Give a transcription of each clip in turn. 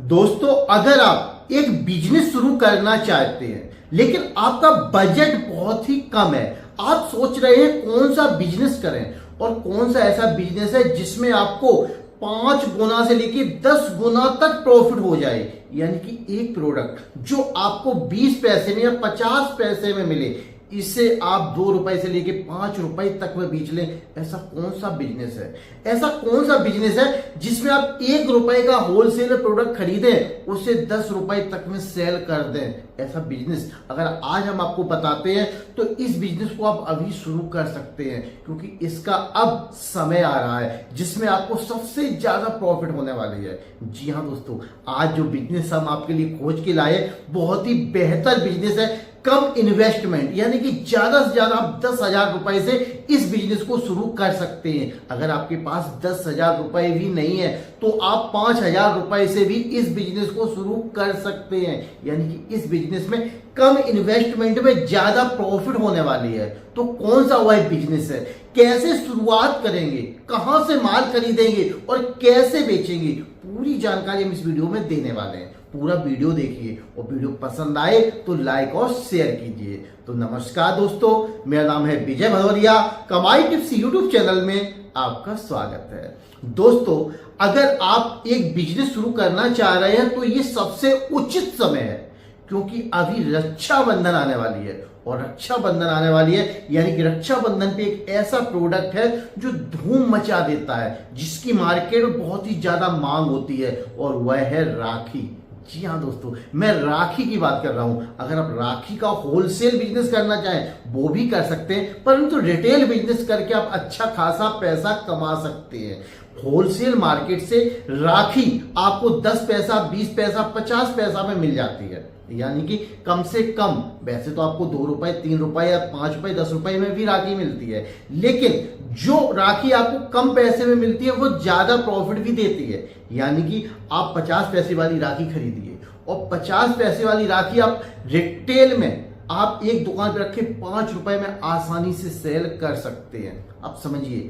दोस्तों, अगर आप एक बिजनेस शुरू करना चाहते हैं लेकिन आपका बजट बहुत ही कम है, आप सोच रहे हैं कौन सा बिजनेस करें और कौन सा ऐसा बिजनेस है जिसमें आपको 5 गुना से लेके 10 गुना तक प्रॉफिट हो जाए, यानी कि एक प्रोडक्ट जो आपको 20 पैसे में या 50 पैसे में मिले, इसे आप 2 रुपए से लेके 5 रुपए तक में बेच लें। ऐसा कौन सा बिजनेस है? ऐसा कौन सा बिजनेस है जिसमें आप 1 रुपए का होलसेल प्रोडक्ट खरीदें, उसे 10 रुपए तक में सेल कर दें? ऐसा बिजनेस अगर आज हम आपको बताते हैं तो इस बिजनेस को आप अभी शुरू कर सकते हैं, क्योंकि इसका अब समय आ रहा है जिसमें आपको सबसे ज्यादा प्रॉफिट होने वाली है। जी हाँ दोस्तों, आज जो बिजनेस हम आपके लिए खोज के लाए बहुत ही बेहतर बिजनेस है। कम इन्वेस्टमेंट, यानी कि ज्यादा से ज्यादा आप 10,000 रुपए से इस बिजनेस को शुरू कर सकते हैं। अगर आपके पास 10,000 रुपए भी नहीं है तो आप 5,000 रुपए से भी इस बिजनेस को शुरू कर सकते हैं, यानी कि इस बिजनेस में कम इन्वेस्टमेंट में ज्यादा प्रॉफिट होने वाली है। तो कौन सा वह बिजनेस है, कैसे शुरुआत करेंगे, कहां से माल खरीदेंगे और कैसे बेचेंगे, पूरी जानकारी हम इस वीडियो में देने वाले हैं। पूरा वीडियो देखिए और वीडियो पसंद आए तो लाइक और शेयर कीजिए। तो नमस्कार दोस्तों, मेरा नाम है विजय भदौरिया, कमाई टिप्स यूट्यूब चैनल में आपका स्वागत है। दोस्तों, अगर आप एक बिजनेस शुरू करना चाह रहे हैं तो ये सबसे उचित समय है, क्योंकि अभी रक्षाबंधन आने वाली है और रक्षाबंधन आने वाली है, यानी कि रक्षाबंधन पे एक ऐसा प्रोडक्ट है जो धूम मचा देता है, जिसकी मार्केट में बहुत ही ज्यादा मांग होती है, और वह है राखी। जी हाँ दोस्तों, मैं राखी की बात कर रहा हूं। अगर आप राखी का होलसेल बिजनेस करना चाहें वो भी कर सकते हैं, परंतु रिटेल बिजनेस करके आप अच्छा खासा पैसा कमा सकते हैं। होलसेल मार्केट से राखी आपको 10 पैसा, 20 पैसा, 50 पैसा में मिल जाती है, यानी कि कम से कम। वैसे तो आपको 2 रुपए, 3 रुपए या 5 रुपए, 10 रुपए में भी राखी मिलती है, लेकिन जो राखी आपको कम पैसे में मिलती है वो ज्यादा प्रॉफिट भी देती है। यानी कि आप 50 पैसे वाली राखी खरीदिए और 50 पैसे वाली राखी आप रिटेल में आप एक दुकान पर रखे 5 रुपए में आसानी से सेल कर सकते हैं। आप समझिए,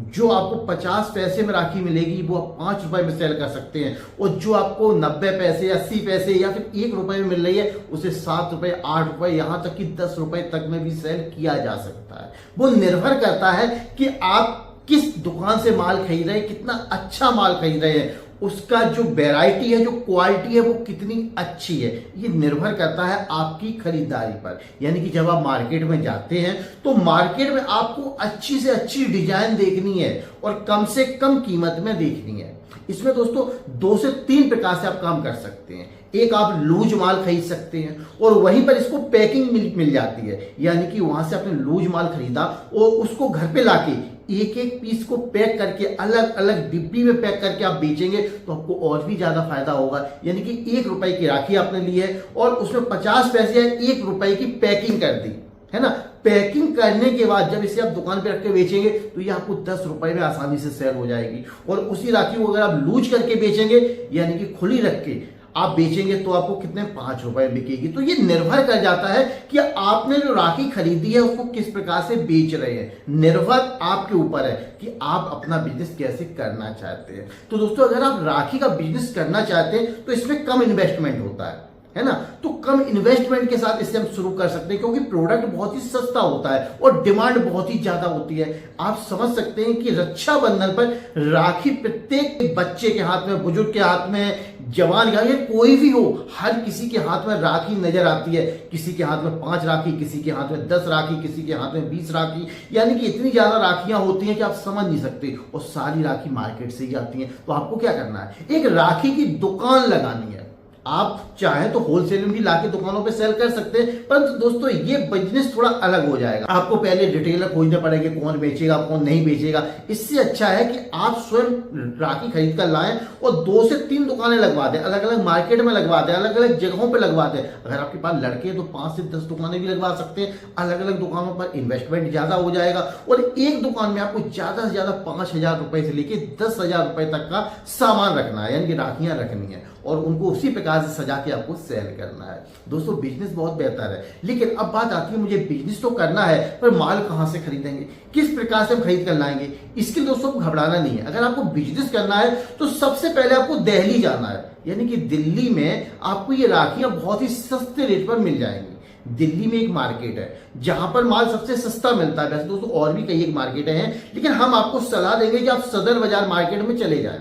जो आपको 50 पैसे में राखी मिलेगी वो आप 5 रुपए में सेल कर सकते हैं, और जो आपको 90 पैसे, 80 पैसे या फिर 1 रुपए में मिल रही है उसे 7 रुपए, 8 रुपए, यहां तक कि 10 रुपए तक में भी सेल किया जा सकता है। वो निर्भर करता है कि आप किस दुकान से माल खरीद रहे हैं, कितना अच्छा माल खरीद रहे हैं, उसका जो वैरायटी है, जो क्वालिटी है वो कितनी अच्छी है, ये निर्भर करता है आपकी खरीदारी पर। यानी कि जब आप मार्केट में जाते हैं तो मार्केट में आपको अच्छी से अच्छी डिजाइन देखनी है और कम से कम कीमत में देखनी है। इसमें दोस्तों 2 से 3 प्रकार से आप काम कर सकते हैं। एक, आप लूज माल खरीद सकते हैं और वहीं पर इसको पैकिंग मिल जाती है, यानी कि वहां से आपने लूज माल खरीदा और उसको घर पे लाके एक एक पीस को पैक करके अलग अलग डिब्बी में पैक करके आप बेचेंगे तो आपको और भी ज्यादा फायदा होगा। यानी कि 1 रुपए की राखी आपने ली है और उसमें 50 पैसे या 1 रुपए की पैकिंग कर दी है ना। पैकिंग करने के बाद जब इसे आप दुकान पे रख के बेचेंगे तो ये आपको 10 रुपए में आसानी से सेल हो जाएगी, और उसी राखी को अगर आप लूज करके बेचेंगे, यानी कि खुली रख के आप बेचेंगे, तो आपको कितने 5 रुपए बिकेगी। तो ये निर्भर कर जाता है कि आपने जो राखी खरीदी है उसको किस प्रकार से बेच रहे हैं, निर्भर आपके ऊपर है कि आप अपना बिजनेस कैसे करना चाहते हैं। तो दोस्तों, अगर आप राखी का बिजनेस करना चाहते हैं तो इसमें कम इन्वेस्टमेंट होता है ना। तो कम इन्वेस्टमेंट के साथ इससे हम शुरू कर सकते हैं, क्योंकि प्रोडक्ट बहुत ही सस्ता होता है और डिमांड बहुत ही ज्यादा होती है। आप समझ सकते हैं कि रक्षाबंधन पर राखी प्रत्येक बच्चे के हाथ में, बुजुर्ग के हाथ में, जवान या कोई भी हो, हर किसी के हाथ में राखी नजर आती है। किसी के हाथ में 5 राखी, किसी के हाथ में 10 राखी, किसी के हाथ में 20 राखी, यानी कि इतनी ज्यादा राखियां होती हैं कि आप समझ नहीं सकते, और सारी राखी मार्केट से ही आती हैं। तो आपको क्या करना है, एक राखी की दुकान लगानी है। आप चाहें तो होलसेल में भी लाके दुकानों पे सेल कर सकते हैं, परंतु दोस्तों ये बिजनेस थोड़ा अलग हो जाएगा। आपको पहले रिटेलर खोजने पड़ेंगे, कौन बेचेगा कौन नहीं बेचेगा। इससे अच्छा है कि आप स्वयं राखी खरीद कर लाएं और 2 से 3 दुकानें लगवा दें, अलग अलग मार्केट में लगवा दें, अलग अलग जगहों पे लगवा दें। अगर आपके पास लड़के हैं तो 5 से 10 दुकानें भी लगवा सकते हैं। अलग अलग दुकानों पर इन्वेस्टमेंट ज्यादा हो जाएगा, और एक दुकान में आपको ज्यादा से ज्यादा 5,000 रुपए से लेकर 10,000 रुपए तक का सामान रखना है, यानी कि राखियां रखनी है, और उनको उसी प्रकार प्रकार से सजा के आपको सेल करना है। दोस्तों बिजनेस बहुत बेहतर है, लेकिन अब बात आती है मुझे बिजनेस तो करना है पर माल कहां से खरीदेंगे, किस प्रकार से हम खरीद कर लाएंगे। इसके लिए दोस्तों घबराना नहीं है। अगर आपको बिजनेस करना है तो सबसे पहले आपको दिल्ली जाना है, यानी कि दिल्ली में आपको ये राखियां बहुत ही सस्ते रेट पर मिल जाएंगी। दिल्ली में एक मार्केट है जहां पर माल सबसे सस्ता मिलता है। वैसे दोस्तों और भी कई एक मार्केटें हैं, लेकिन हम आपको सलाह देंगे कि आप सदर बाजार मार्केट में चले जाएं।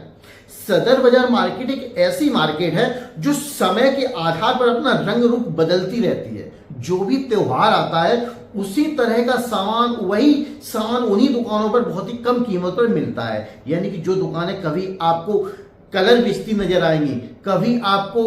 सदर बाजार मार्केट एक ऐसी मार्केट है जो समय के आधार पर अपना रंग रूप बदलती रहती है। जो भी त्योहार आता है उसी तरह का सामान, वही सामान उन्हीं दुकानों पर बहुत ही कम कीमत पर मिलता है। यानी कि जो दुकानें कभी आपको कलर बेचती नजर आएंगी, कभी आपको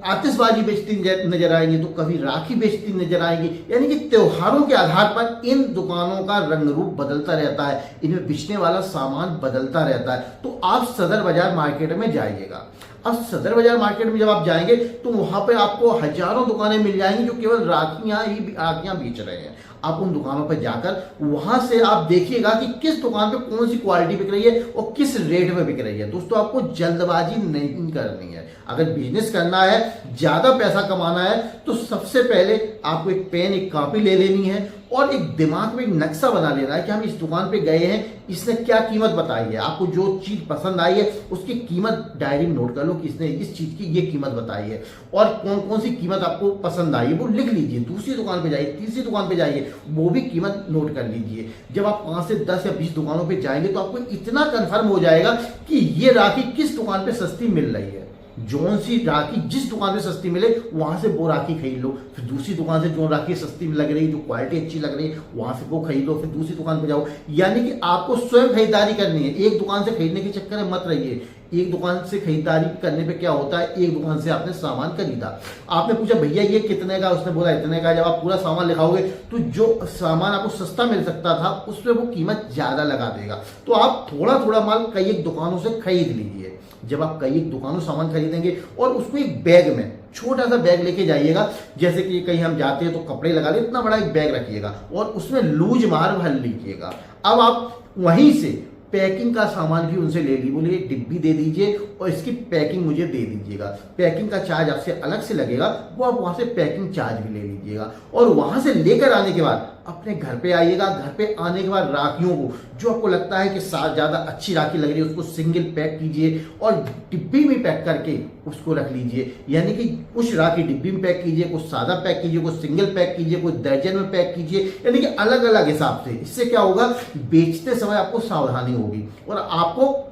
आतिशबाजी बेचती नजर आएंगी, तो कभी राखी बेचती नजर आएंगी। यानी कि त्योहारों के आधार पर इन दुकानों का रंग रूप बदलता रहता है, इनमें बिकने वाला सामान बदलता रहता है। तो आप सदर बाजार मार्केट में जाइएगा। अब सदर बाजार मार्केट में जब आप जाएंगे तो वहां पे आपको हजारों दुकानें मिल जाएंगी जो केवल राखियां बेच रहे हैं। आप उन दुकानों पर जाकर वहां से आप देखिएगा कि किस दुकान पे कौन सी क्वालिटी बिक रही है और किस रेट में बिक रही है। दोस्तों आपको जल्दबाजी नहीं करनी है। अगर बिजनेस करना है, ज्यादा पैसा कमाना है, तो सबसे पहले आपको एक पेन, एक कॉपी ले लेनी है और एक दिमाग में एक नक्शा बना लेना है कि हम इस दुकान पे गए हैं, इसने क्या कीमत बताई है। आपको जो चीज पसंद आई है उसकी कीमत डायरी में नोट कर लो कि इसने इस चीज की ये कीमत बताई है और कौन कौन सी कीमत आपको पसंद आई है वो लिख लीजिए। दूसरी दुकान पे जाइए, तीसरी दुकान पे जाइए, वो भी कीमत नोट कर लीजिए। जब आप 5 से 10 या 20 दुकानों पे जाएंगे तो आपको इतना कंफर्म हो जाएगा कि ये राखी किस दुकान पे सस्ती मिल रही है। जौन सी राखी जिस दुकान पे सस्ती मिले वहां से वो राखी खरीद लो। फिर दूसरी दुकान से जो राखी सस्ती लग रही है, जो क्वालिटी अच्छी लग रही है, वहां से वो खरीद लो। फिर दूसरी दुकान पे जाओ। यानी कि आपको स्वयं खरीदारी करनी है। एक दुकान से खरीदने के चक्कर में मत रहिए। एक दुकान से खरीदारी करने पे क्या होता है, एक दुकान से आपने सामान खरीदा, आपने पूछा भैया ये कितने का, उसने बोला इतने का। जब आप पूरा सामान लिखाओगे तो जो सामान आपको सस्ता मिल सकता था उस पर वो कीमत ज्यादा लगा देगा। तो आप थोड़ा थोड़ा माल कई एक दुकानों से खरीद लीजिए। जब आप कई एक दुकानों सामान खरीदेंगे और उसको एक बैग में, छोटा सा बैग लेके जाइएगा, जैसे कि कहीं हम जाते हैं तो कपड़े लगा ले, इतना बड़ा एक बैग रखिएगा और उसमें लूज मार भर लीजिएगा। अब आप वहीं से पैकिंग का सामान भी उनसे ले ली, बोलिए डिब्बी दे दीजिए और इसकी पैकिंग मुझे दे दीजिएगा। पैकिंग का चार्ज आपसे अलग से लगेगा, वो आप वहां से पैकिंग चार्ज भी ले लीजिएगा। और वहां से लेकर आने के बाद अपने घर पे आइएगा। घर पे आने के बाद राखियों को जो आपको लगता है कि ज्यादा अच्छी राखी लग रही है उसको सिंगल पैक कीजिए और डिब्बी में पैक करके उसको रख लीजिए। यानी कि कुछ राखी डिब्बी में पैक कीजिए, कुछ सादा पैक कीजिए, कुछ सिंगल पैक कीजिए, कुछ दर्जन में पैक कीजिए। यानी कि अलग अलग हिसाब से। इससे क्या होगा, बेचते समय आपको सावधानी होगी और आपको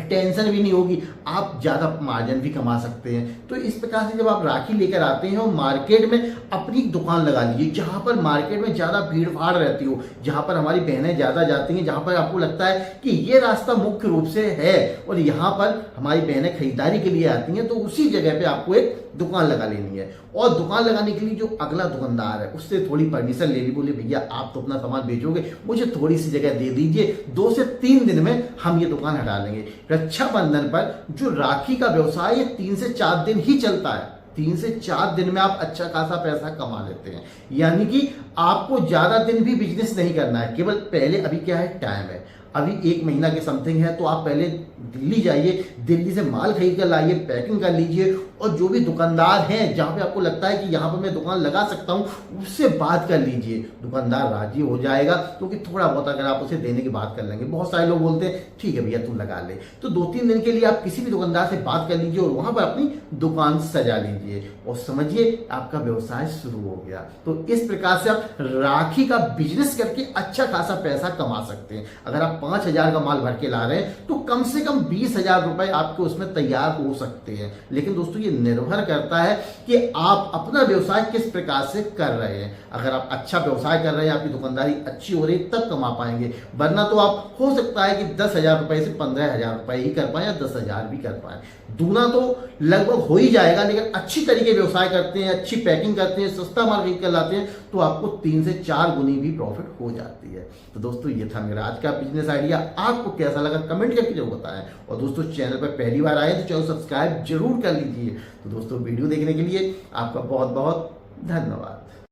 टेंशन भी नहीं होगी, आप ज्यादा मार्जिन भी कमा सकते हैं। तो इस प्रकार से जब आप राखी लेकर आते हैं और मार्केट में अपनी दुकान लगा लीजिए, जहां पर मार्केट में ज्यादा भीड़ भाड़ रहती हो, जहां पर हमारी बहनें ज्यादा जाती हैं, जहां पर आपको लगता है कि ये रास्ता मुख्य रूप से है और यहाँ पर हमारी बहनें खरीदारी के लिए आती हैं, तो उसी जगह पे आपको एक दुकान लगा लेनी है। और दुकान लगाने के लिए जो अगला दुकानदार है उससे थोड़ी परमिशन ले ली, बोले भैया आप तो अपना सामान बेचोगे, मुझे थोड़ी सी जगह दे दीजिए, 2 से 3 दिन में हम ये दुकान हटा लेंगे। रक्षाबंधन पर जो राखी का व्यवसाय ये 3 से 4 दिन ही चलता है। 3 से 4 दिन में आप अच्छा खासा पैसा कमा लेते हैं। यानी कि आपको ज्यादा दिन भी बिजनेस नहीं करना है, केवल पहले अभी क्या है, टाइम है, अभी 1 महीना के समथिंग है, तो आप पहले दिल्ली जाइए, दिल्ली से माल खरीद कर लाइए, पैकिंग कर लीजिए और जो भी दुकानदार हैं जहां पे आपको लगता है कि यहाँ पर मैं दुकान लगा सकता हूं उससे बात कर लीजिए। दुकानदार राजी हो जाएगा, क्योंकि थोड़ा बहुत अगर आप उसे देने की बात कर लेंगे। बहुत सारे लोग बोलते हैं ठीक है भैया तू लगा ले, तो 2-3 दिन के लिए आप किसी भी दुकानदार से बात कर लीजिए और वहां पर अपनी दुकान सजा लीजिए और समझिए आपका व्यवसाय शुरू हो गया। तो इस प्रकार से आप राखी का बिजनेस करके अच्छा खासा पैसा कमा सकते हैं। अगर आप 5,000 का माल भर के ला रहे हैं तो कम से कम 20,000 रुपए आपके उसमें तैयार हो सकते हैं। लेकिन दोस्तों ये निर्भर करता है कि आप अपना व्यवसाय किस प्रकार से कर रहे हैं। अगर आप अच्छा व्यवसाय कर रहे हैं, आपकी दुकानदारी अच्छी हो रही है, तब कमा पाएंगे, वरना तो आप हो सकता है कि 10,000 रुपए से 15,000 रुपए ही कर पाए या 10,000 भी कर पाए। दूना तो लगभग हो ही जाएगा। लेकिन अच्छी तरीके व्यवसाय करते हैं, अच्छी पैकिंग करते हैं, सस्ता माल खरीद कर लाते हैं, तो आपको 3 से 4 गुनी भी प्रॉफिट हो जाती है। तो दोस्तों ये था मेरा आज का बिजनेस आइडिया। आपको कैसा लगा कमेंट करके जरूर बताएं और दोस्तों चैनल पर पहली बार आए तो चैनल सब्सक्राइब जरूर कर लीजिए। तो दोस्तों वीडियो देखने के लिए आपका बहुत बहुत धन्यवाद।